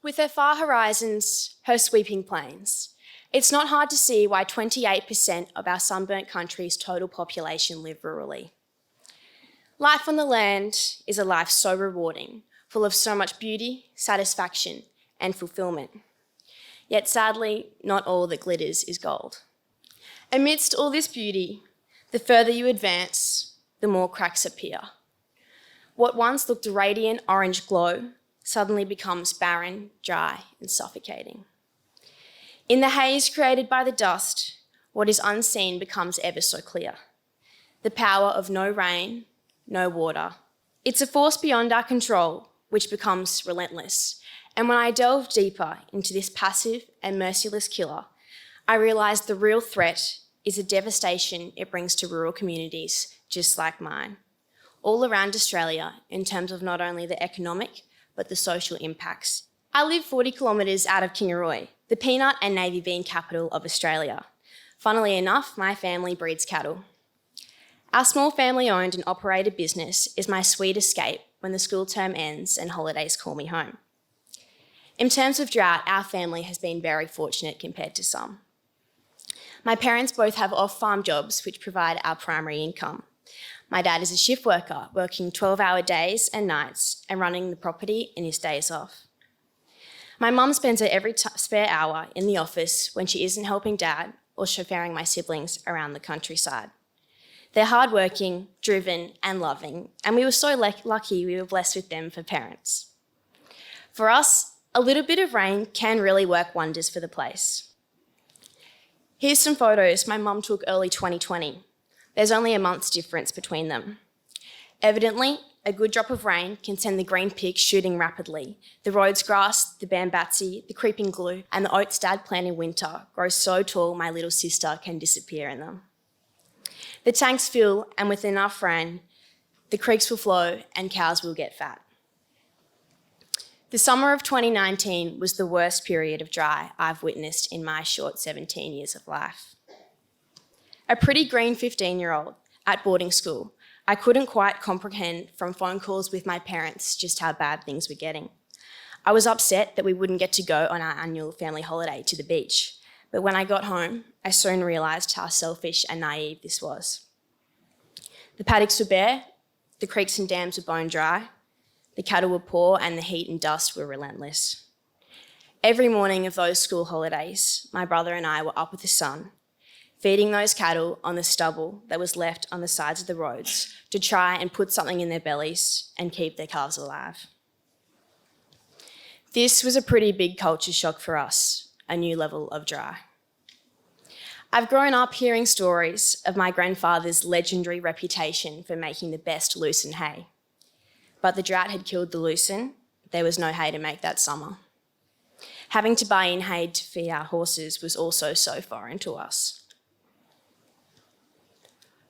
With her far horizons, her sweeping plains, it's not hard to see why 28% of our sunburnt country's total population live rurally. Life on the land is a life so rewarding, full of so much beauty, satisfaction, and fulfillment. Yet sadly, not all that glitters is gold. Amidst all this beauty, the further you advance, the more cracks appear. What once looked a radiant orange glow suddenly becomes barren, dry, and suffocating. In the haze created by the dust, what is unseen becomes ever so clear. The power of no rain, no water. It's a force beyond our control, which becomes relentless. And when I delve deeper into this passive and merciless killer, I realised the real threat is the devastation it brings to rural communities just like mine, all around Australia in terms of not only the economic, but the social impacts. I live 40 kilometres out of Kingaroy, the peanut and navy bean capital of Australia. Funnily enough, my family breeds cattle. Our small family-owned and operated business is my sweet escape when the school term ends and holidays call me home. In terms of drought, our family has been very fortunate compared to some. My parents both have off-farm jobs which provide our primary income. My dad is a shift worker, working 12-hour days and nights and running the property in his days off. My mum spends her every spare hour in the office when she isn't helping dad or chauffeuring my siblings around the countryside. They're hardworking, driven and loving, and we were so lucky we were blessed with them for parents. For us, a little bit of rain can really work wonders for the place. Here's some photos my mum took early 2020. There's only a month's difference between them. Evidently, a good drop of rain can send the green pigs shooting rapidly. The Rhodes grass, the bambatsi, the creeping glue, and the oats dad planted in winter grow so tall my little sister can disappear in them. The tanks fill, and with enough rain, the creeks will flow and cows will get fat. The summer of 2019 was the worst period of dry I've witnessed in my short 17 years of life. A pretty green 15-year-old at boarding school, I couldn't quite comprehend from phone calls with my parents just how bad things were getting. I was upset that we wouldn't get to go on our annual family holiday to the beach, but when I got home, I soon realised how selfish and naive this was. The paddocks were bare, the creeks and dams were bone dry, the cattle were poor and the heat and dust were relentless. Every morning of those school holidays, my brother and I were up with the sun, feeding those cattle on the stubble that was left on the sides of the roads to try and put something in their bellies and keep their calves alive. This was a pretty big culture shock for us, a new level of dry. I've grown up hearing stories of my grandfather's legendary reputation for making the best lucerne hay. But the drought had killed the lucerne. There was no hay to make that summer. Having to buy in hay to feed our horses was also so foreign to us.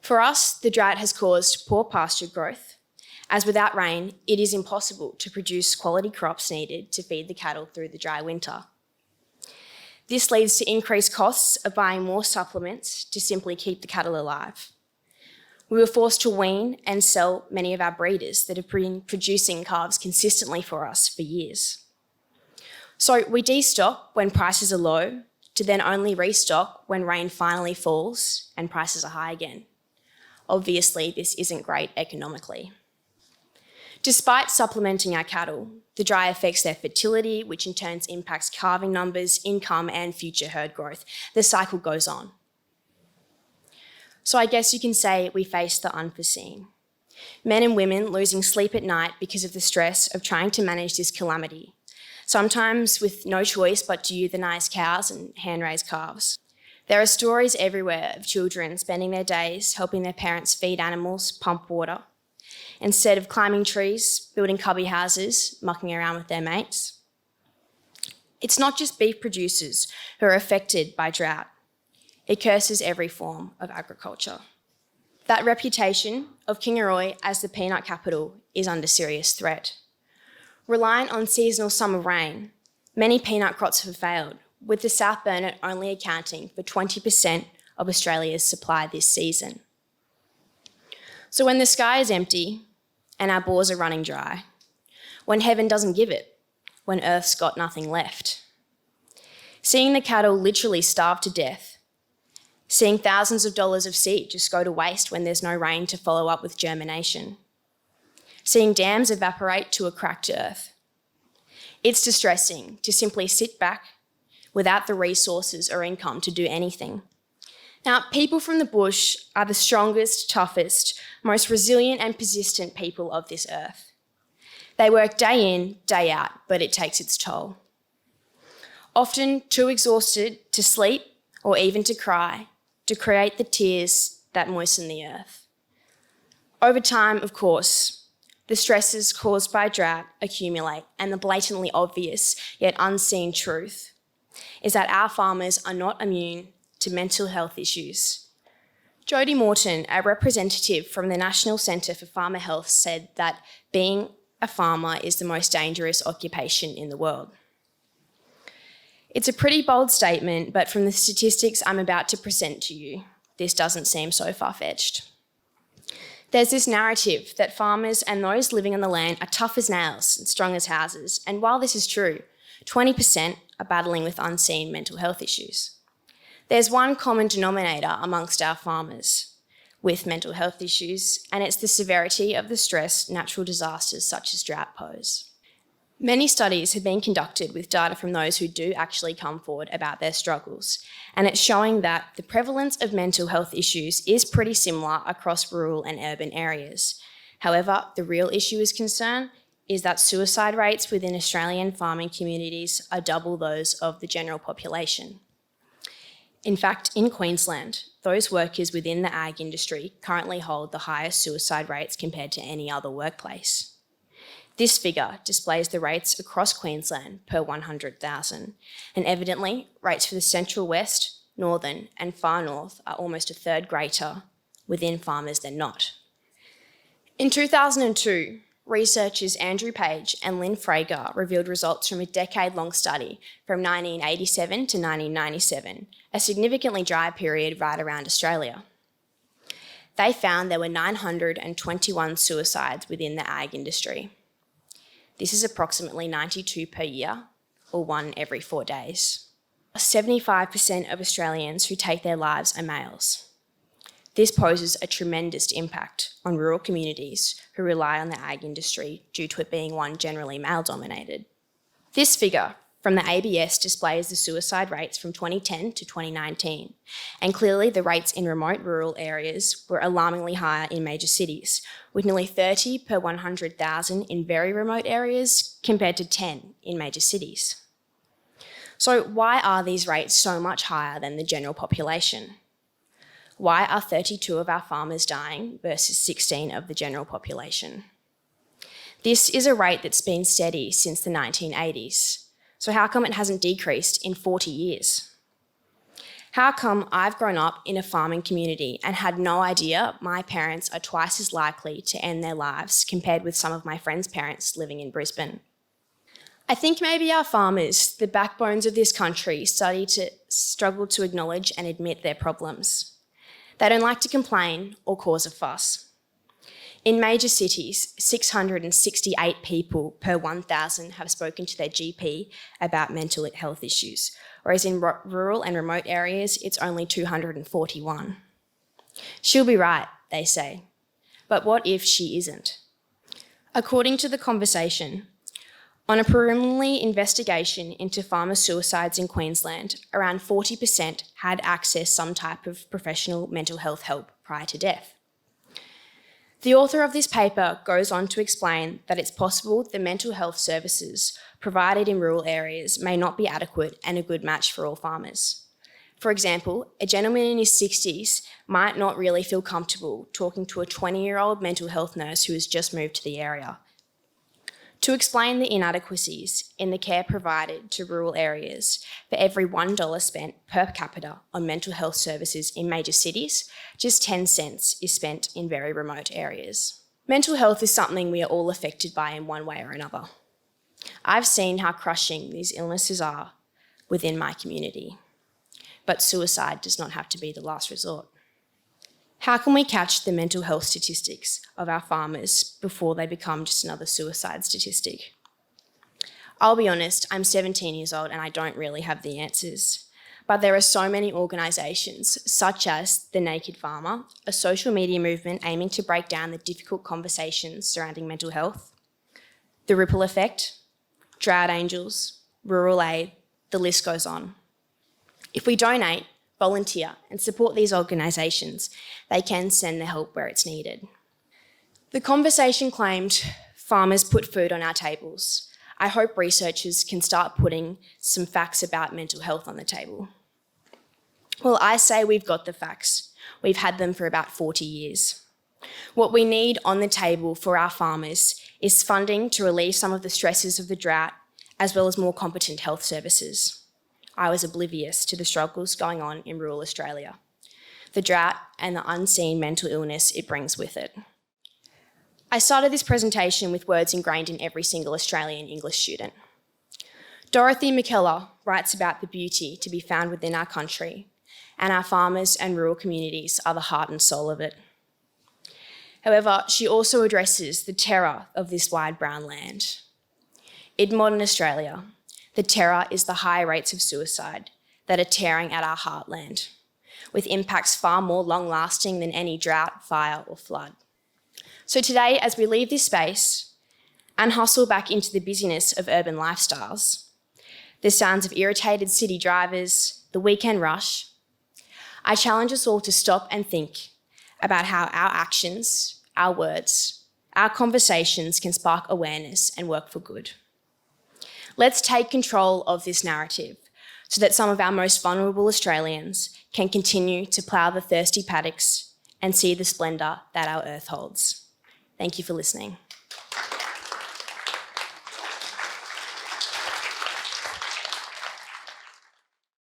For us, the drought has caused poor pasture growth, as without rain, it is impossible to produce quality crops needed to feed the cattle through the dry winter. This leads to increased costs of buying more supplements to simply keep the cattle alive. We were forced to wean and sell many of our breeders that have been producing calves consistently for us for years. So we destock when prices are low to then only restock when rain finally falls and prices are high again. Obviously, this isn't great economically. Despite supplementing our cattle, the dry affects their fertility, which in turn impacts calving numbers, income, and future herd growth. The cycle goes on. So I guess you can say we face the unforeseen. Men and women losing sleep at night because of the stress of trying to manage this calamity, sometimes with no choice but to euthanize cows and hand-raise calves. There are stories everywhere of children spending their days helping their parents feed animals, pump water, instead of climbing trees, building cubby houses, mucking around with their mates. It's not just beef producers who are affected by drought. It curses every form of agriculture. That reputation of Kingaroy as the peanut capital is under serious threat. Reliant on seasonal summer rain, many peanut crops have failed, with the South Burnett only accounting for 20% of Australia's supply this season. So when the sky is empty and our bores are running dry, when heaven doesn't give it, when Earth's got nothing left. Seeing the cattle literally starve to death. Seeing thousands of dollars of seed just go to waste when there's no rain to follow up with germination. Seeing dams evaporate to a cracked earth. It's distressing to simply sit back without the resources or income to do anything. Now, people from the bush are the strongest, toughest, most resilient and persistent people of this earth. They work day in, day out, but it takes its toll. Often too exhausted to sleep or even to cry, to create the tears that moisten the earth. Over time, of course, the stresses caused by drought accumulate, and the blatantly obvious yet unseen truth is that our farmers are not immune to mental health issues. Jodie Morton, a representative from the National Centre for Farmer Health, said that being a farmer is the most dangerous occupation in the world. It's a pretty bold statement, but from the statistics I'm about to present to you, this doesn't seem so far-fetched. There's this narrative that farmers and those living on the land are tough as nails and strong as houses, and while this is true, 20% are battling with unseen mental health issues. There's one common denominator amongst our farmers with mental health issues, and it's the severity of the stress natural disasters such as drought pose. Many studies have been conducted with data from those who do actually come forward about their struggles, and it's showing that the prevalence of mental health issues is pretty similar across rural and urban areas. However, the real issue is concern is that suicide rates within Australian farming communities are double those of the general population. In fact, in Queensland, those workers within the ag industry currently hold the highest suicide rates compared to any other workplace. This figure displays the rates across Queensland per 100,000, and evidently, rates for the Central West, Northern and Far North are almost a third greater within farmers than not. In 2002, researchers Andrew Page and Lynn Frager revealed results from a decade-long study from 1987 to 1997, a significantly dry period right around Australia. They found there were 921 suicides within the ag industry. This is approximately 92 per year, or 1 every 4 days. 75% of Australians who take their lives are males. This poses a tremendous impact on rural communities who rely on the ag industry due to it being one generally male-dominated. This figure from the ABS displays the suicide rates from 2010 to 2019, and clearly the rates in remote rural areas were alarmingly higher in major cities, with nearly 30 per 100,000 in very remote areas compared to 10 in major cities. So why are these rates so much higher than the general population? Why are 32 of our farmers dying versus 16 of the general population? This is a rate that's been steady since the 1980s. So how come it hasn't decreased in 40 years? How come I've grown up in a farming community and had no idea my parents are twice as likely to end their lives compared with some of my friends' parents living in Brisbane? I think maybe our farmers, the backbones of this country, struggle to acknowledge and admit their problems. They don't like to complain or cause a fuss. In major cities, 668 people per 1,000 have spoken to their GP about mental health issues, whereas in rural and remote areas, it's only 241. She'll be right, they say. But what if she isn't? According to The Conversation, on a preliminary investigation into farmer suicides in Queensland, around 40% had accessed some type of professional mental health help prior to death. The author of this paper goes on to explain that it's possible the mental health services provided in rural areas may not be adequate and a good match for all farmers. For example, a gentleman in his 60s might not really feel comfortable talking to a 20-year-old mental health nurse who has just moved to the area. To explain the inadequacies in the care provided to rural areas, for every $1 spent per capita on mental health services in major cities, just 10 cents is spent in very remote areas. Mental health is something we are all affected by in one way or another. I've seen how crushing these illnesses are within my community, but suicide does not have to be the last resort. How can we catch the mental health statistics of our farmers before they become just another suicide statistic? I'll be honest, I'm 17 years old and I don't really have the answers. But there are so many organisations, such as The Naked Farmer, a social media movement aiming to break down the difficult conversations surrounding mental health, The Ripple Effect, Drought Angels, Rural Aid, the list goes on. If we donate, volunteer and support these organisations, they can send the help where it's needed. The conversation claimed farmers put food on our tables. I hope researchers can start putting some facts about mental health on the table. Well, I say we've got the facts. We've had them for about 40 years. What we need on the table for our farmers is funding to relieve some of the stresses of the drought, as well as more competent health services. I was oblivious to the struggles going on in rural Australia, the drought and the unseen mental illness it brings with it. I started this presentation with words ingrained in every single Australian English student. Dorothy McKellar writes about the beauty to be found within our country, and our farmers and rural communities are the heart and soul of it. However, she also addresses the terror of this wide brown land. In modern Australia, the terror is the high rates of suicide that are tearing at our heartland, with impacts far more long-lasting than any drought, fire or flood. So today, as we leave this space and hustle back into the busyness of urban lifestyles, the sounds of irritated city drivers, the weekend rush, I challenge us all to stop and think about how our actions, our words, our conversations can spark awareness and work for good. Let's take control of this narrative so that some of our most vulnerable Australians can continue to plough the thirsty paddocks and see the splendour that our earth holds. Thank you for listening.